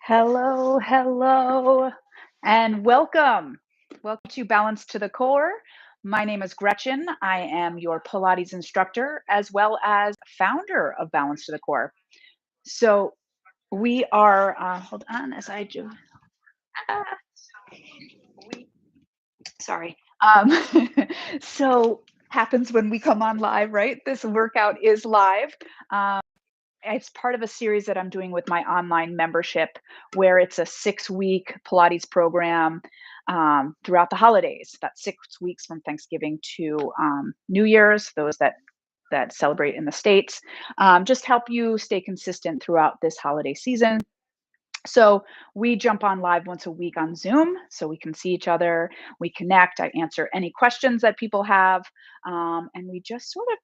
Hello, hello, and welcome. Welcome to Balance to the Core. My name is Gretchen. I am your Pilates instructor as well as founder of Balance to the Core. So we are, hold on as I do, ah, we, sorry. So happens when we come on live, right? This workout is live. Um, it's part of a series that I'm doing with my online membership, where it's a 6-week Pilates program throughout the holidays. About 6 weeks from Thanksgiving to New Year's. Those that celebrate in the States, just help you stay consistent throughout this holiday season. So we jump on live once a week on Zoom so we can see each other. We connect. I answer any questions that people have, and we just sort of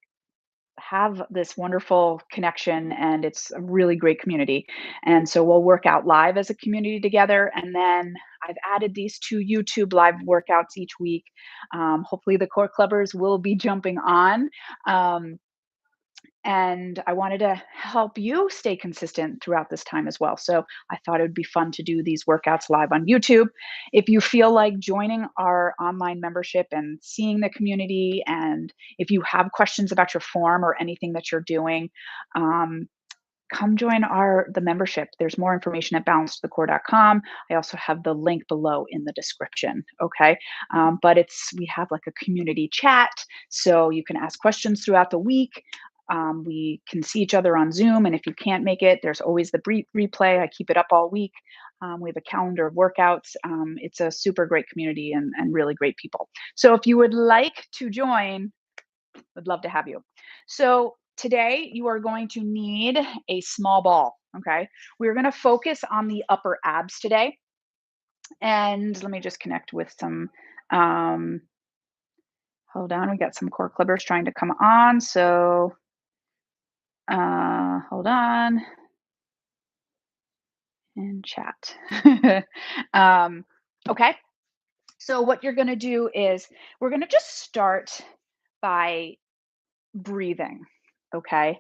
have this wonderful connection, and it's a really great community. And so we'll work out live as a community together, and then I've added these 2 YouTube live workouts each week. Hopefully the core clubbers will be jumping on. um, and I wanted to help you stay consistent throughout this time as well. So I thought it would be fun to do these workouts live on YouTube. If you feel like joining our online membership and seeing the community, and if you have questions about your form or anything that you're doing, um, come join the membership. There's more information at balancethecore.com. I also have the link below in the description. Okay. But we have like a community chat, so you can ask questions throughout the week. We can see each other on Zoom, and if you can't make it, there's always the replay. I keep it up all week. We have a calendar of workouts. It's a super great community, and really great people. So if you would like to join, would love to have you. So today you are going to need a small ball. Okay. We're going to focus on the upper abs today. And let me just connect with some, um, hold on. We got some core clippers trying to come on. So hold on and chat. um, okay. So what you're going to do is we're going to just start by breathing. Okay.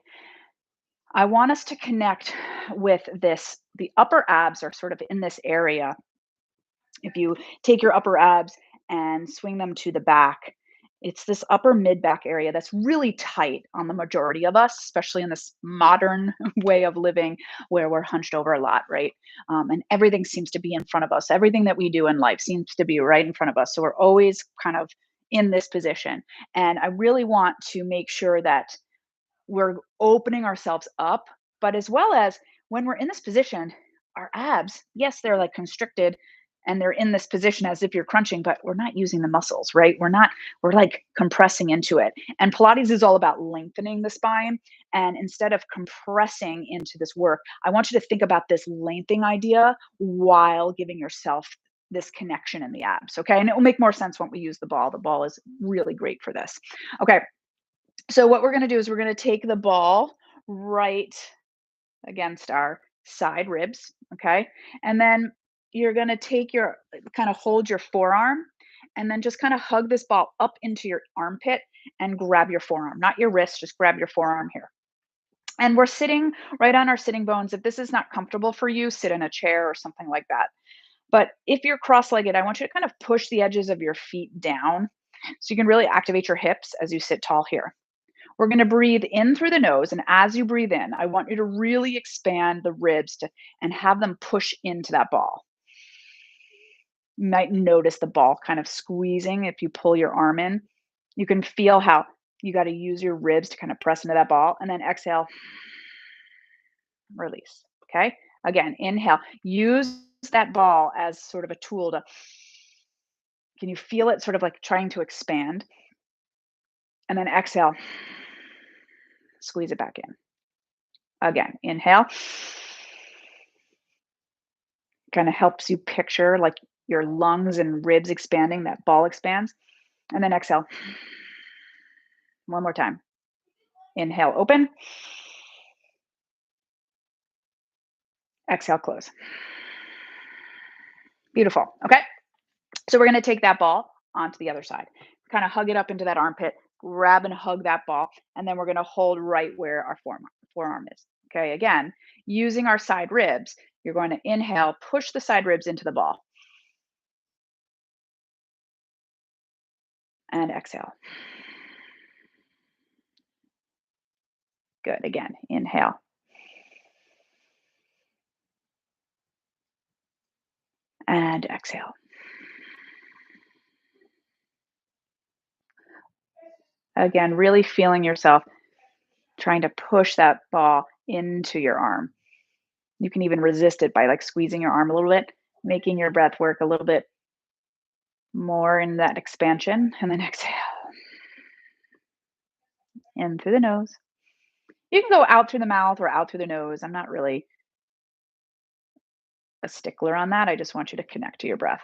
I want us to connect with this. The upper abs are sort of in this area. If you take your upper abs and swing them to the back, it's this upper mid back area that's really tight on the majority of us, especially in this modern way of living where we're hunched over a lot, right? And everything seems to be in front of us. Everything that we do in life seems to be right in front of us. So we're always kind of in this position. And I really want to make sure that we're opening ourselves up, but as well as when we're in this position, our abs, yes, they're like constricted and they're in this position as if you're crunching, but we're not using the muscles, right? We're like compressing into it. And Pilates is all about lengthening the spine. And instead of compressing into this work, I want you to think about this lengthening idea while giving yourself this connection in the abs. Okay. And it will make more sense when we use the ball. The ball is really great for this. Okay. So what we're going to do is we're going to take the ball right against our side ribs, okay? And then you're going to take your kind of hold your forearm, and then just kind of hug this ball up into your armpit and grab your forearm, not your wrist, just grab your forearm here. And we're sitting right on our sitting bones. If this is not comfortable for you, sit in a chair or something like that. But if you're cross-legged, I want you to kind of push the edges of your feet down so you can really activate your hips as you sit tall here. We're going to breathe in through the nose. And as you breathe in, I want you to really expand the ribs and have them push into that ball. You might notice the ball kind of squeezing if you pull your arm in. You can feel how you got to use your ribs to kind of press into that ball. And then exhale, release. Okay. Again, inhale. Use that ball as sort of a tool to, can you feel it sort of like trying to expand? And then exhale, squeeze it back in. Again, inhale. Kind of helps you picture like your lungs and ribs expanding, that ball expands. And then exhale. One more time. Inhale, open. Exhale, close. Beautiful. Okay. So we're going to take that ball onto the other side. Kind of hug it up into that armpit, grab and hug that ball, and then we're going to hold right where our forearm is. Okay. Again, using our side ribs, You're going to inhale, push the side ribs into the ball, and exhale. Good. Again, inhale. And exhale. Again, really feeling yourself trying to push that ball into your arm. You can even resist it by like squeezing your arm a little bit, making your breath work a little bit more in that expansion. And then exhale in through the nose. You can go out through the mouth or out through the nose. I'm not really a stickler on that. I just want you to connect to your breath.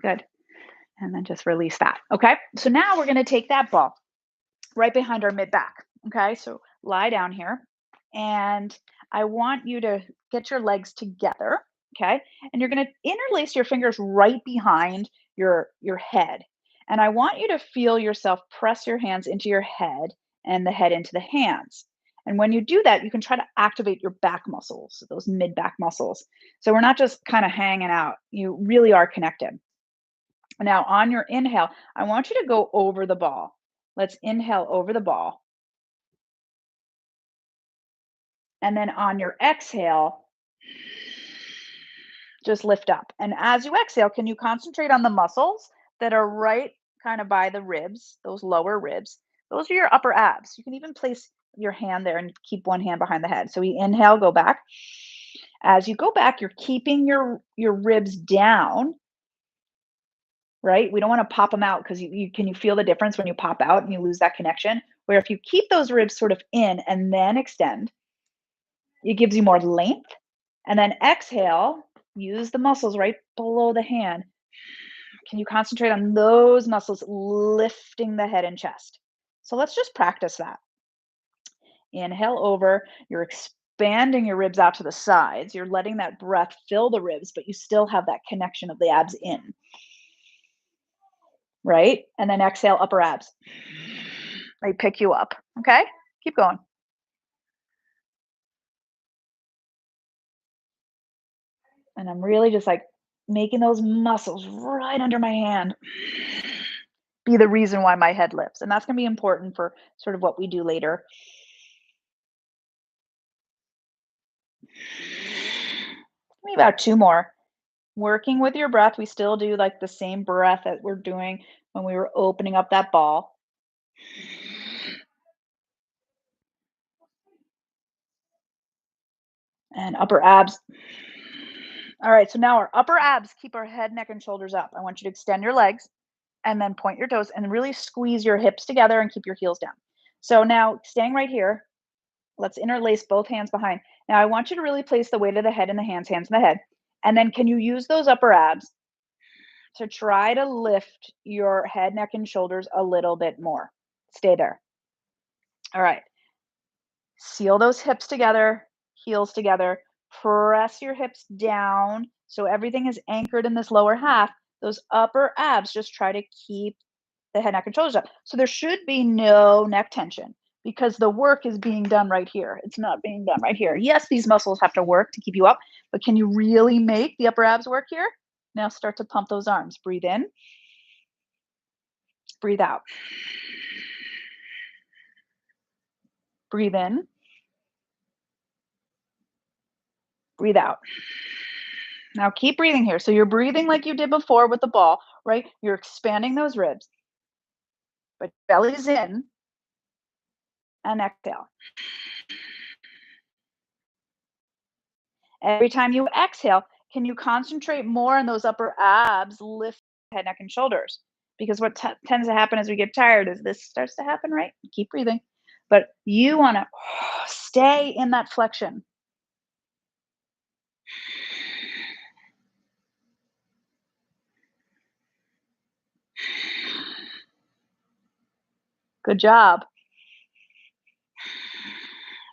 Good. And then just release that. Okay. So now we're going to take that ball right behind our mid back. Okay. So lie down here. And I want you to get your legs together. Okay. And you're going to interlace your fingers right behind your head. And I want you to feel yourself press your hands into your head and the head into the hands. And when you do that, you can try to activate your back muscles, those mid back muscles. So we're not just kind of hanging out. You really are connected. Now, on your inhale, I want you to go over the ball. Let's inhale over the ball. And then on your exhale, just lift up. And as you exhale, can you concentrate on the muscles that are right kind of by the ribs, those lower ribs? Those are your upper abs. You can even place your hand there and keep one hand behind the head. So we inhale, go back. As you go back, you're keeping your ribs down, right? We don't want to pop them out because you feel the difference when you pop out and you lose that connection. Where if you keep those ribs sort of in and then extend, it gives you more length. And then exhale, use the muscles right below the hand. Can you concentrate on those muscles lifting the head and chest? So let's just practice that. Inhale over, you're expanding your ribs out to the sides. You're letting that breath fill the ribs, but you still have that connection of the abs in. Right? And then exhale, upper abs. They pick you up. Okay? Keep going. And I'm really just like making those muscles right under my hand be the reason why my head lifts. And that's going to be important for sort of what we do later. Maybe about 2 more. Working with your breath, we still do like the same breath that we're doing when we were opening up that ball. And upper abs. All right, so now our upper abs keep our head, neck, and shoulders up. I want you to extend your legs and then point your toes and really squeeze your hips together and keep your heels down. So now staying right here, let's interlace both hands behind. Now I want you to really place the weight of the head in the hands in the head. And then can you use those upper abs to try to lift your head, neck, and shoulders a little bit more? Stay there. All right. Seal those hips together, heels together. Press your hips down so everything is anchored in this lower half. Those upper abs, just try to keep the head, neck, and shoulders up. So there should be no neck tension because the work is being done right here. It's not being done right here. Yes, these muscles have to work to keep you up, but can you really make the upper abs work here? Now start to pump those arms. Breathe in, breathe out. Breathe in, breathe out. Now keep breathing here. So you're breathing like you did before with the ball, right? You're expanding those ribs, but belly's in and exhale. Every time you exhale, can you concentrate more on those upper abs, lift head, neck, and shoulders? Because what tends to happen as we get tired is this starts to happen, right? Keep breathing. But you want to stay in that flexion. Good job.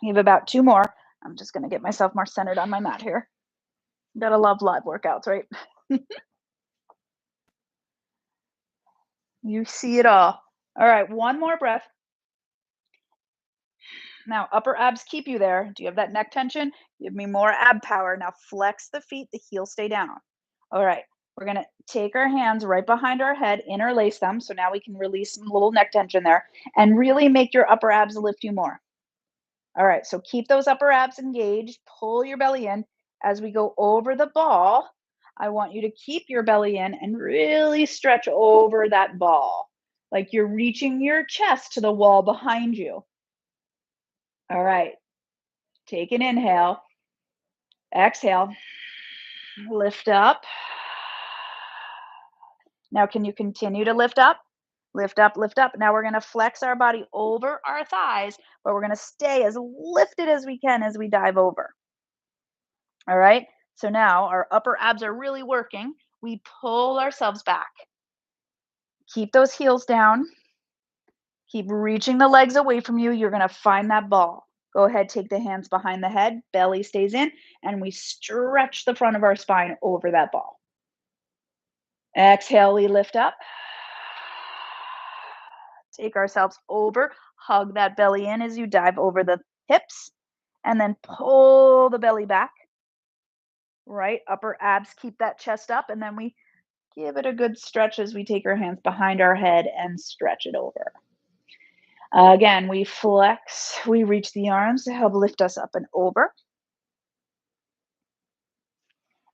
You have about 2 more. I'm just going to get myself more centered on my mat here. Gotta love live workouts, right? You see it all. All right, one more breath. Now, upper abs keep you there. Do you have that neck tension? Give me more ab power. Now, flex the feet, the heels stay down. All right, we're going to take our hands right behind our head, interlace them. So now we can release some little neck tension there and really make your upper abs lift you more. All right, so keep those upper abs engaged. Pull your belly in. As we go over the ball, I want you to keep your belly in and really stretch over that ball, like you're reaching your chest to the wall behind you. All right, take an inhale, exhale, lift up. Now, can you continue to lift up? Lift up, lift up. Now we're going to flex our body over our thighs, but we're going to stay as lifted as we can as we dive over. All right. So now our upper abs are really working. We pull ourselves back. Keep those heels down. Keep reaching the legs away from you. You're going to find that ball. Go ahead, take the hands behind the head, belly stays in, and we stretch the front of our spine over that ball. Exhale, we lift up. Take ourselves over, hug that belly in as you dive over the hips, and then pull the belly back. Right, upper abs keep that chest up, and then we give it a good stretch as we take our hands behind our head and stretch it over. Again, we flex, we reach the arms to help lift us up and over.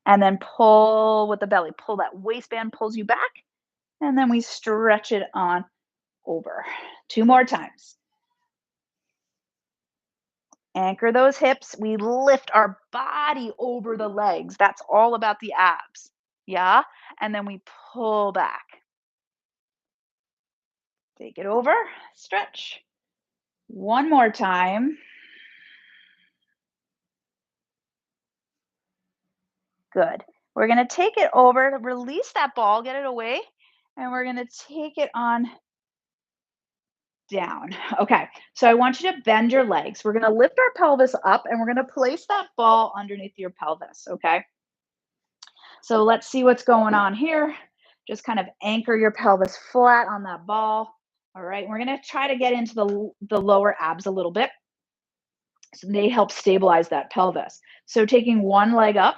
And then pull with the belly. Pull that waistband, pulls you back. And then we stretch it on over. 2 more times. Anchor those hips. We lift our body over the legs. That's all about the abs. Yeah? And then we pull back. Take it over. Stretch. 1 more time. Good. We're going to take it over, release that ball, get it away, and we're going to take it on down. Okay, so I want you to bend your legs. We're going to lift our pelvis up, and we're going to place that ball underneath your pelvis, okay? So let's see what's going on here. Just kind of anchor your pelvis flat on that ball. All right, we're going to try to get into the lower abs a little bit. So they help stabilize that pelvis. So taking one leg up,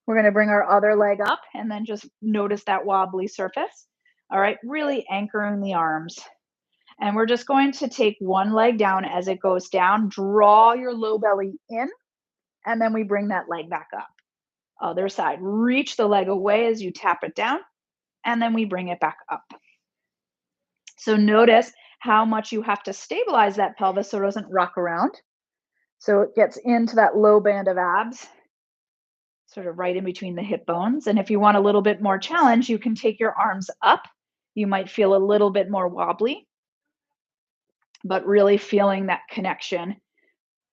we're going to bring our other leg up and then just notice that wobbly surface. All right, really anchoring the arms. And we're just going to take one leg down as it goes down, draw your low belly in, and then we bring that leg back up. Other side, reach the leg away as you tap it down, and then we bring it back up. So notice how much you have to stabilize that pelvis so it doesn't rock around. So it gets into that low band of abs, sort of right in between the hip bones. And if you want a little bit more challenge, you can take your arms up. You might feel a little bit more wobbly, but really feeling that connection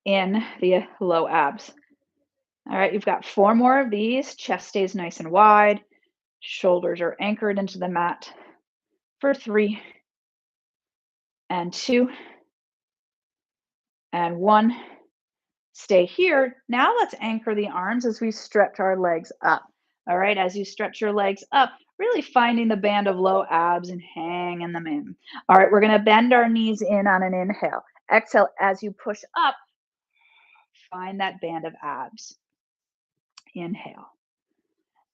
in the low abs. All right, you've got 4 more of these. Chest stays nice and wide. Shoulders are anchored into the mat for 3 and 2 and 1. Stay here. Now let's anchor the arms as we stretch our legs up. All right, as you stretch your legs up, really finding the band of low abs and hanging them in. All right, we're going to bend our knees in on an inhale. Exhale, as you push up, find that band of abs. Inhale.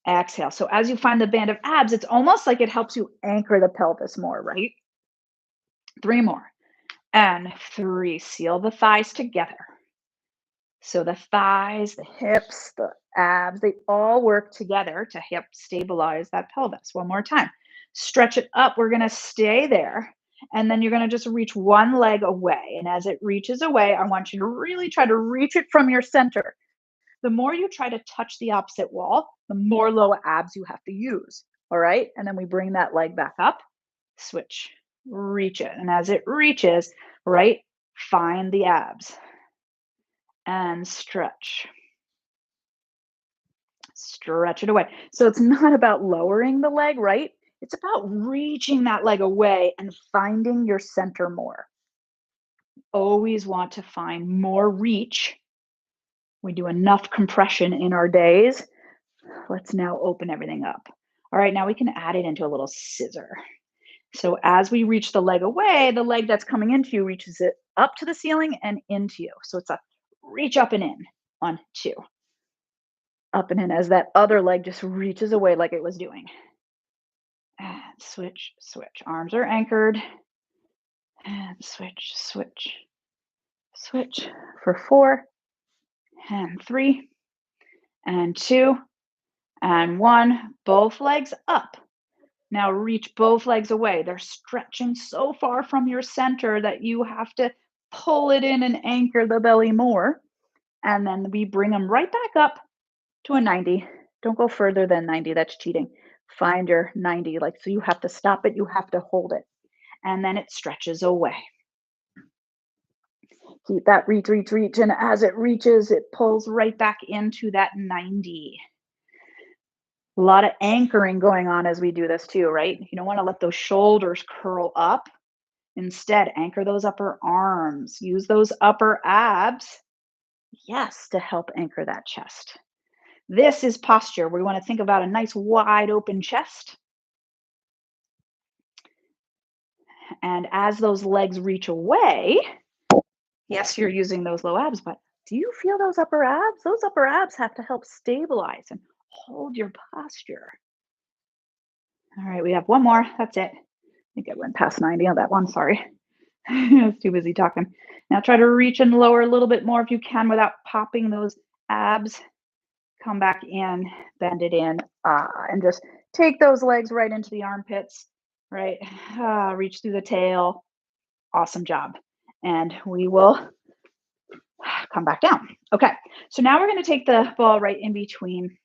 Exhale. So as you find the band of abs, it's almost like it helps you anchor the pelvis more, right? 3 more. And 3. Seal the thighs together. So the thighs, the hips, the abs, they all work together to help stabilize that pelvis. 1 more time. Stretch it up. We're going to stay there. And then you're going to just reach one leg away. And as it reaches away, I want you to really try to reach it from your center. The more you try to touch the opposite wall, the more lower abs you have to use. All right. And then we bring that leg back up, switch, reach it. And as it reaches, right, find the abs and stretch. Stretch it away. So it's not about lowering the leg, right? It's about reaching that leg away and finding your center more. Always want to find more reach. We do enough compression in our days. Let's now open everything up. All right, now we can add it into a little scissor. So as we reach the leg away, the leg that's coming into you reaches it up to the ceiling and into you. So it's a reach up and in. 1, 2. Up and in as that other leg just reaches away like it was doing. And switch, switch. Arms are anchored. And switch, switch, switch for 4 and 3 and 2 and 1. Both legs up. Now reach both legs away. They're stretching so far from your center that you have to pull it in and anchor the belly more. And then we bring them right back up to a 90. Don't go further than 90. That's cheating. Find your 90. Like, so you have to stop it. You have to hold it. And then it stretches away. Keep that reach, reach, reach. And as it reaches, it pulls right back into that 90. A lot of anchoring going on as we do this too, right? You don't want to let those shoulders curl up. Instead, anchor those upper arms. Use those upper abs, yes, to help anchor that chest. This is posture. We want to think about a nice wide open chest. And as those legs reach away, yes, you're using those low abs, but do you feel those upper abs? Those upper abs have to help stabilize and hold your posture. All right, we have one more. That's it. I think I went past 90 on that one. Sorry. I was too busy talking. Now try to reach and lower a little bit more if you can without popping those abs. Come back in, bend it in, and just take those legs right into the armpits, right? Reach through the tail. Awesome job. And we will come back down. Okay, so now we're going to take the ball right in between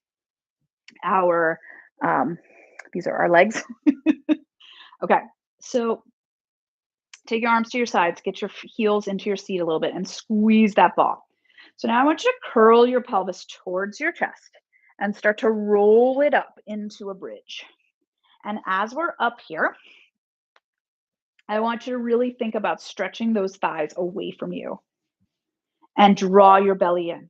our, these are our legs. Okay, so take your arms to your sides, get your heels into your seat a little bit and squeeze that ball. So now I want you to curl your pelvis towards your chest and start to roll it up into a bridge. And as we're up here, I want you to really think about stretching those thighs away from you and draw your belly in.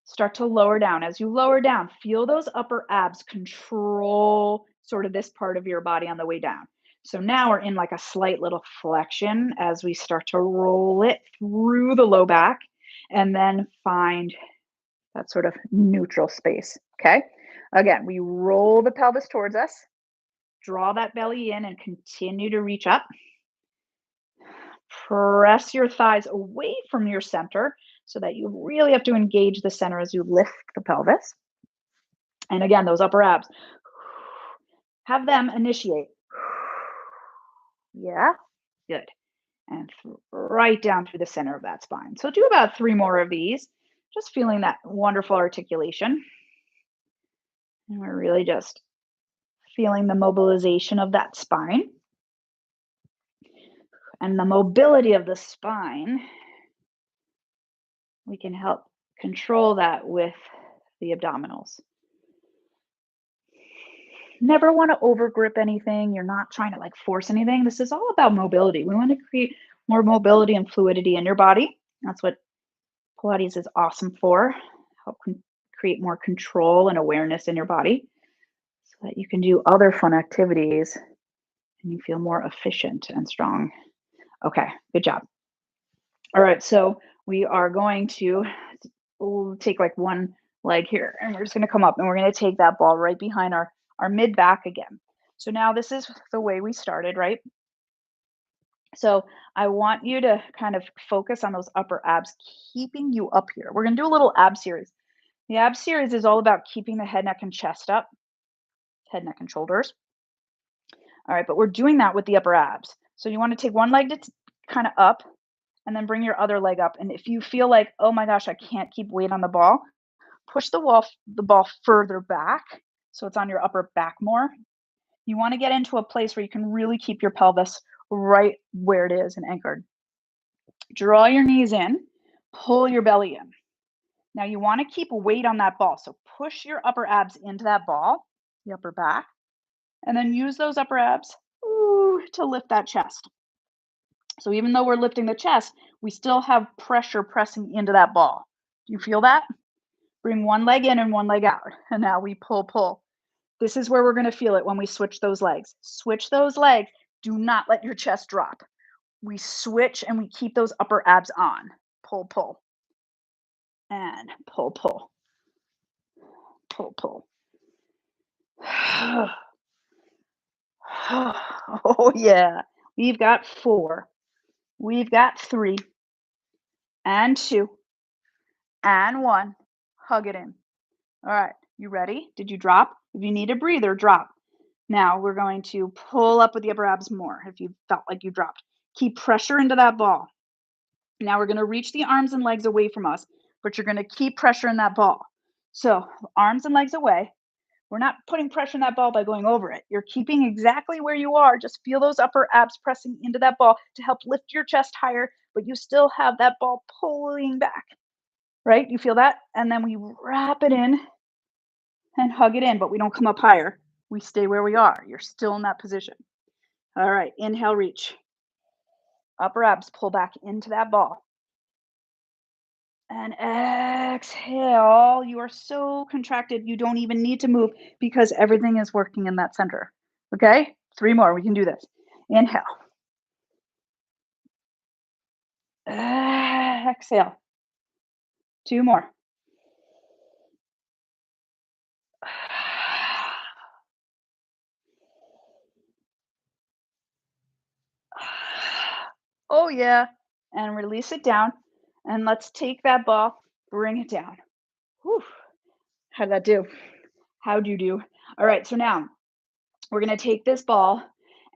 Start to lower down. As you lower down, feel those upper abs control sort of this part of your body on the way down. So now we're in like a slight little flexion as we start to roll it through the low back and then find that sort of neutral space. Okay. Again, we roll the pelvis towards us, draw that belly in and continue to reach up. Press your thighs away from your center so that you really have to engage the center as you lift the pelvis. And again, those upper abs, have them initiate. Yeah, good. And right down through the center of that spine. So do about 3 more of these, just feeling that wonderful articulation. And we're really just feeling the mobilization of that spine. And the mobility of the spine, we can help control that with the abdominals. Never want to overgrip anything. You're not trying to like force anything. This is all about mobility. We want to create more mobility and fluidity in your body. That's what Pilates is awesome for. Help create more control and awareness in your body so that you can do other fun activities and you feel more efficient and strong. Okay, good job. All right, so we are going to take like one leg here and we're just going to come up and we're going to take that ball right behind our mid back again. So now this is the way we started, right? So I want you to kind of focus on those upper abs, keeping you up here. We're going to do a little ab series. The ab series is all about keeping the head, neck, and chest up, head, neck, and shoulders. All right, but we're doing that with the upper abs. So you want to take one leg to kind of up and then bring your other leg up. And if you feel like, oh my gosh, I can't keep weight on the ball, push the ball further back so it's on your upper back more. You want to get into a place where you can really keep your pelvis right where it is and anchored. Draw your knees in, pull your belly in. Now you want to keep weight on that ball. So push your upper abs into that ball, the upper back, and then use those upper abs to lift that chest. So even though we're lifting the chest, we still have pressure pressing into that ball. Do you feel that? Bring one leg in and one leg out. And now we pull, pull. This is where we're going to feel it when we switch those legs. Switch those legs. Do not let your chest drop. We switch and we keep those upper abs on. Pull, pull, and pull, pull, pull, pull. Oh, yeah. We've got 4. We've got 3 and 2 and 1. Hug it in. All right. You ready? Did you drop? If you need a breather, drop. Now we're going to pull up with the upper abs more if you felt like you dropped. Keep pressure into that ball. Now we're going to reach the arms and legs away from us, but you're going to keep pressure in that ball. So arms and legs away. We're not putting pressure in that ball by going over it. You're keeping exactly where you are. Just feel those upper abs pressing into that ball to help lift your chest higher, but you still have that ball pulling back, right? You feel that? And then we wrap it in and hug it in, but we don't come up higher. We stay where we are. You're still in that position. All right, inhale, reach. Upper abs, pull back into that ball. And exhale. You are so contracted, you don't even need to move because everything is working in that center. Okay? 3 more. We can do this. Inhale. Exhale. 2 more. Oh, yeah. And release it down. And let's take that ball, bring it down. Whew. How'd that do? How'd you do? All right. So now we're going to take this ball,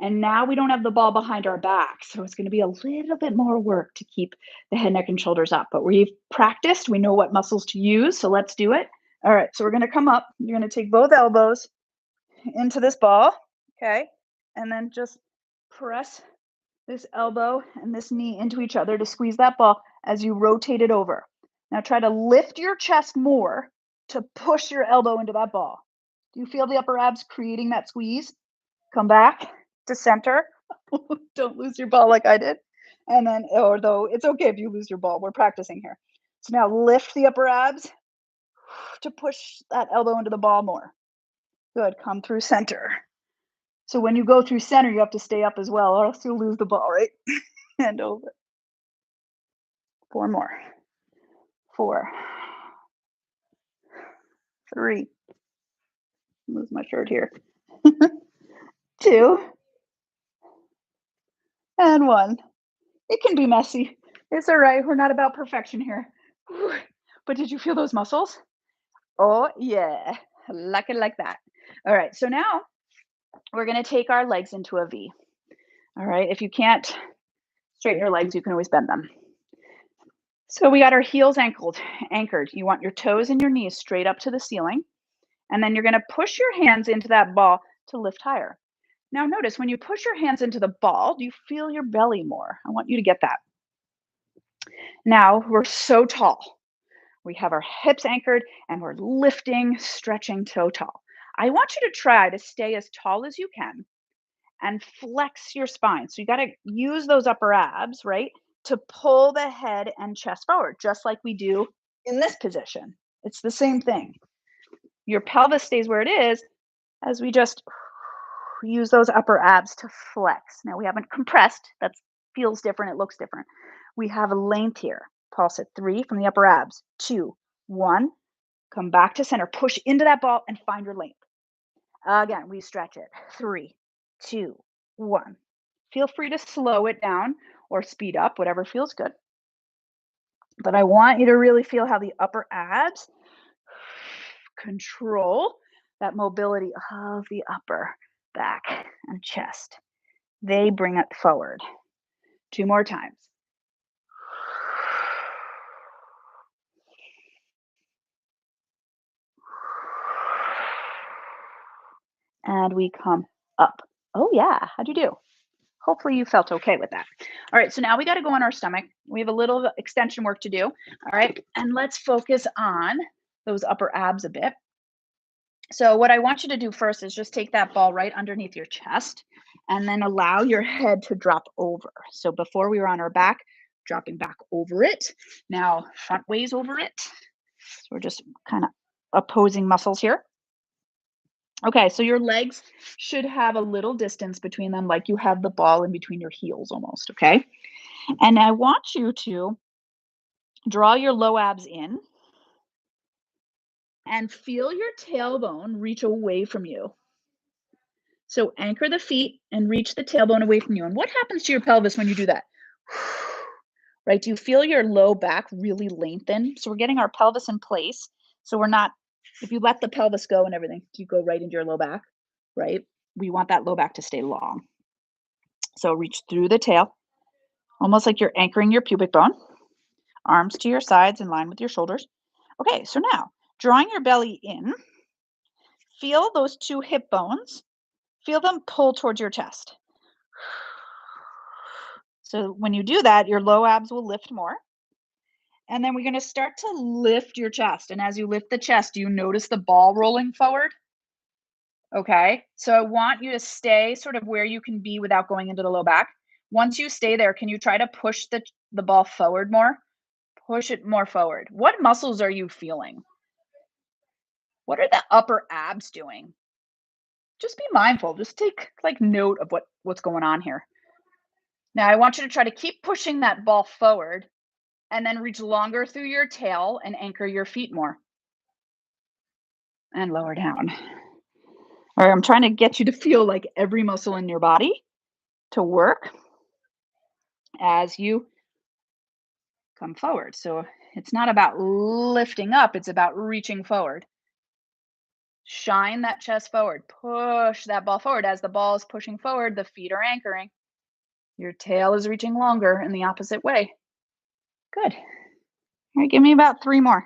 and now we don't have the ball behind our back. So it's going to be a little bit more work to keep the head, neck, and shoulders up. But we've practiced. We know what muscles to use. So let's do it. All right. So we're going to come up. You're going to take both elbows into this ball. Okay. And then just press this elbow and this knee into each other to squeeze that ball as you rotate it over. Now try to lift your chest more to push your elbow into that ball. Do you feel the upper abs creating that squeeze? Come back to center. Don't lose your ball like I did. And then, although it's okay if you lose your ball, we're practicing here. So now lift the upper abs to push that elbow into the ball more. Good. Come through center. So when you go through center, you have to stay up as well, or else you'll lose the ball, right? And over. 4 more. 4. 3. Lose my shirt here. 2. And 1. It can be messy. It's all right. We're not about perfection here. Whew. But did you feel those muscles? Oh, yeah. Like it like that. All right. So now we're going to take our legs into a V. All right. If you can't straighten your legs, you can always bend them. So we got our heels anchored. You want your toes and your knees straight up to the ceiling. And then you're going to push your hands into that ball to lift higher. Now notice when you push your hands into the ball, do you feel your belly more? I want you to get that. Now we're so tall. We have our hips anchored and we're lifting, stretching so tall. I want you to try to stay as tall as you can and flex your spine. So you got to use those upper abs, right, to pull the head and chest forward, just like we do in this position. It's the same thing. Your pelvis stays where it is as we just use those upper abs to flex. Now we haven't compressed. That feels different. It looks different. We have a length here. Pulse at 3 from the upper abs. 2, 1. Come back to center. Push into that ball and find your length. Again, we stretch it. 3, 2, 1. Feel free to slow it down or speed up, whatever feels good. But I want you to really feel how the upper abs control that mobility of the upper back and chest. They bring it forward. 2 more times. And we come up. Oh yeah, how'd you do? Hopefully you felt okay with that. All right, so now we got to go on our stomach. We have a little extension work to do. All right, and let's focus on those upper abs a bit. So what I want you to do first is just take that ball right underneath your chest and then allow your head to drop over. So before we were on our back, dropping back over it. Now front ways over it. So we're just kind of opposing muscles here. Okay, so your legs should have a little distance between them, like you have the ball in between your heels almost, okay? And I want you to draw your low abs in and feel your tailbone reach away from you. So anchor the feet and reach the tailbone away from you. And what happens to your pelvis when you do that? Right? Do you feel your low back really lengthen? So we're getting our pelvis in place. So we're not, if you let the pelvis go and everything, you go right into your low back, right? We want that low back to stay long. So reach through the tail, almost like you're anchoring your pubic bone, arms to your sides in line with your shoulders. Okay, so now drawing your belly in, feel those two hip bones, feel them pull towards your chest. So when you do that, your low abs will lift more. And then we're going to start to lift your chest. And as you lift the chest, do you notice the ball rolling forward? Okay. So I want you to stay sort of where you can be without going into the low back. Once you stay there, can you try to push the ball forward more? Push it more forward. What muscles are you feeling? What are the upper abs doing? Just be mindful. Just take like note of what's going on here. Now I want you to try to keep pushing that ball forward and then reach longer through your tail and anchor your feet more and lower down. All right, I'm trying to get you to feel like every muscle in your body to work as you come forward. So it's not about lifting up, it's about reaching forward. Shine that chest forward. Push that ball forward. As the ball is pushing forward, the feet are anchoring. Your tail is reaching longer in the opposite way. Good. All right, give me about 3 more.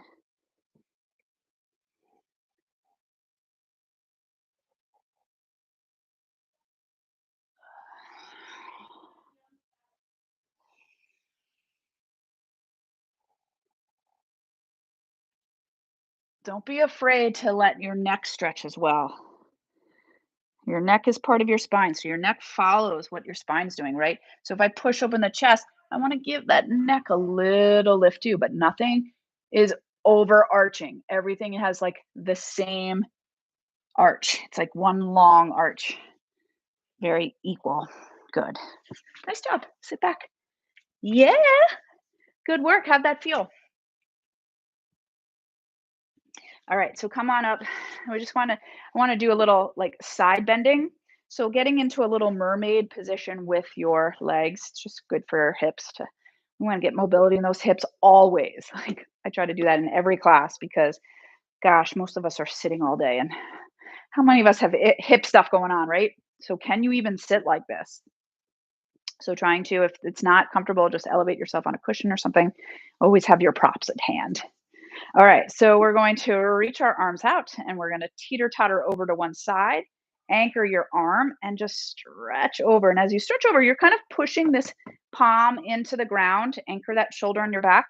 Don't be afraid to let your neck stretch as well. Your neck is part of your spine, so your neck follows what your spine's doing, right? So if I push open the chest, I want to give that neck a little lift too, but nothing is overarching. Everything has like the same arch. It's like one long arch, very equal. Good. Nice job. Sit back. Yeah. Good work. How'd that feel? All right, so come on up. I want to do a little like side bending. So getting into a little mermaid position with your legs, it's just good for our hips to we want to get mobility in those hips always. Like I try to do that in every class because gosh, most of us are sitting all day and how many of us have hip stuff going on, right? So can you even sit like this? So trying to if it's not comfortable, just elevate yourself on a cushion or something. Always have your props at hand. All right, so we're going to reach our arms out and we're going to teeter totter over to one side, anchor your arm and just stretch over. And as you stretch over, you're kind of pushing this palm into the ground to anchor that shoulder on your back.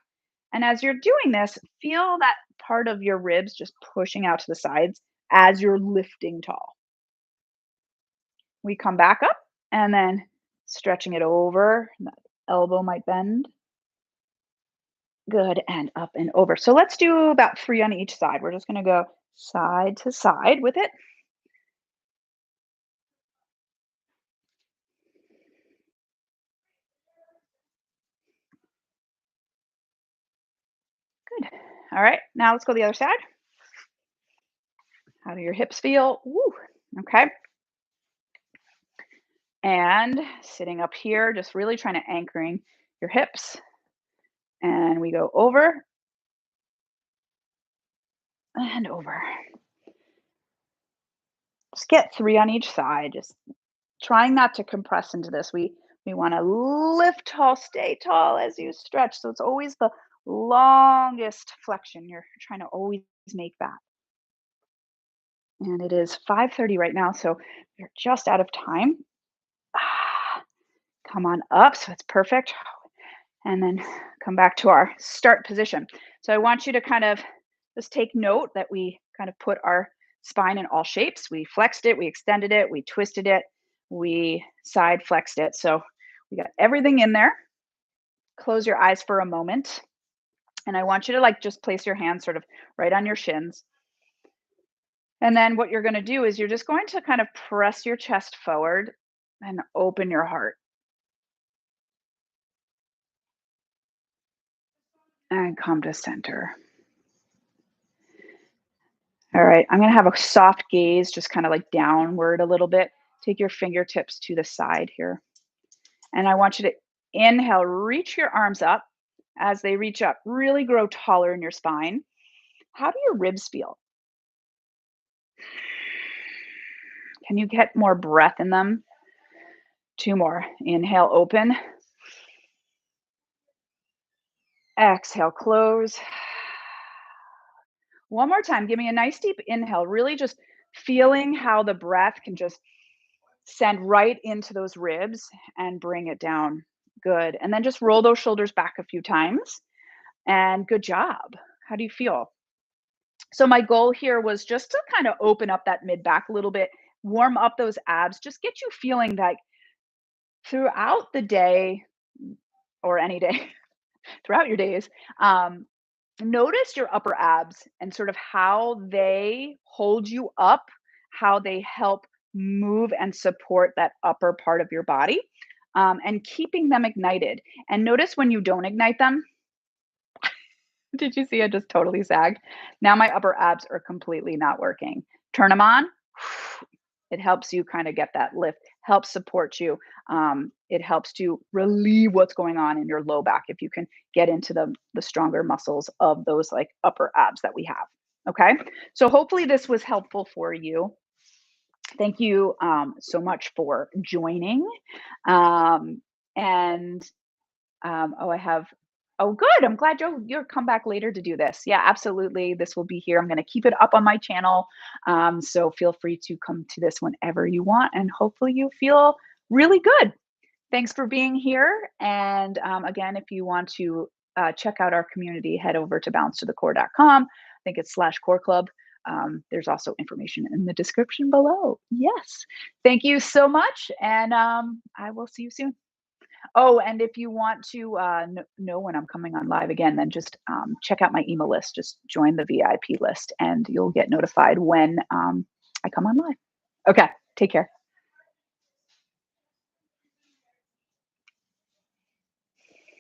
And as you're doing this, feel that part of your ribs just pushing out to the sides as you're lifting tall. We come back up and then stretching it over. That elbow might bend. Good, and up and over. So let's do about 3 on each side. We're just gonna go side to side with it. Good. All right, now let's go the other side. How do your hips feel? Woo. Okay. And sitting up here, just really trying to anchoring your hips. And we go over and over. Just get 3 on each side. Just trying not to compress into this. We want to lift tall, stay tall as you stretch. So it's always the longest flexion. You're trying to always make that. And it is 5:30 right now, so we're just out of time. Ah, come on up, so it's perfect. And then come back to our start position. So I want you to kind of just take note that we kind of put our spine in all shapes. We flexed it, we extended it, we twisted it, we side flexed it. So we got everything in there. Close your eyes for a moment. And I want you to like just place your hands sort of right on your shins. And then what you're going to do is you're just going to kind of press your chest forward and open your heart and come to center. All right, I'm going to have a soft gaze, just kind of like downward a little bit. Take your fingertips to the side here. And I want you to inhale, reach your arms up. As they reach up, really grow taller in your spine. How do your ribs feel? Can you get more breath in them? Two more. Inhale, open. Exhale, close. One more time. Give me a nice deep inhale, really just feeling how the breath can just send right into those ribs and bring it down. Good. And then just roll those shoulders back a few times. And good job. How do you feel? So my goal here was just to kind of open up that mid back a little bit, warm up those abs, just get you feeling like throughout the day or any day, throughout your days, um, notice your upper abs and sort of how they hold you up, how they help move and support that upper part of your body, and keeping them ignited. And notice when you don't ignite them, did you see I just totally sagged? Now my upper abs are completely not working. Turn them on. It helps you kind of get that lift, helps support you. It helps to relieve what's going on in your low back if you can get into the stronger muscles of those like upper abs that we have. Okay. So hopefully this was helpful for you. Thank you so much for joining. Um, and oh, I have. Oh, good. I'm glad you'll come back later to do this. Yeah, absolutely. This will be here. I'm going to keep it up on my channel. So feel free to come to this whenever you want, and hopefully you feel really good. Thanks for being here. And again, if you want to check out our community, head over to balancetothecore.com. I think it's /core club. There's also information in the description below. Yes. Thank you so much. And I will see you soon. Oh, and if you want to know when I'm coming on live again, then just check out my email list. Just join the VIP list and you'll get notified when I come on live. Okay, take care.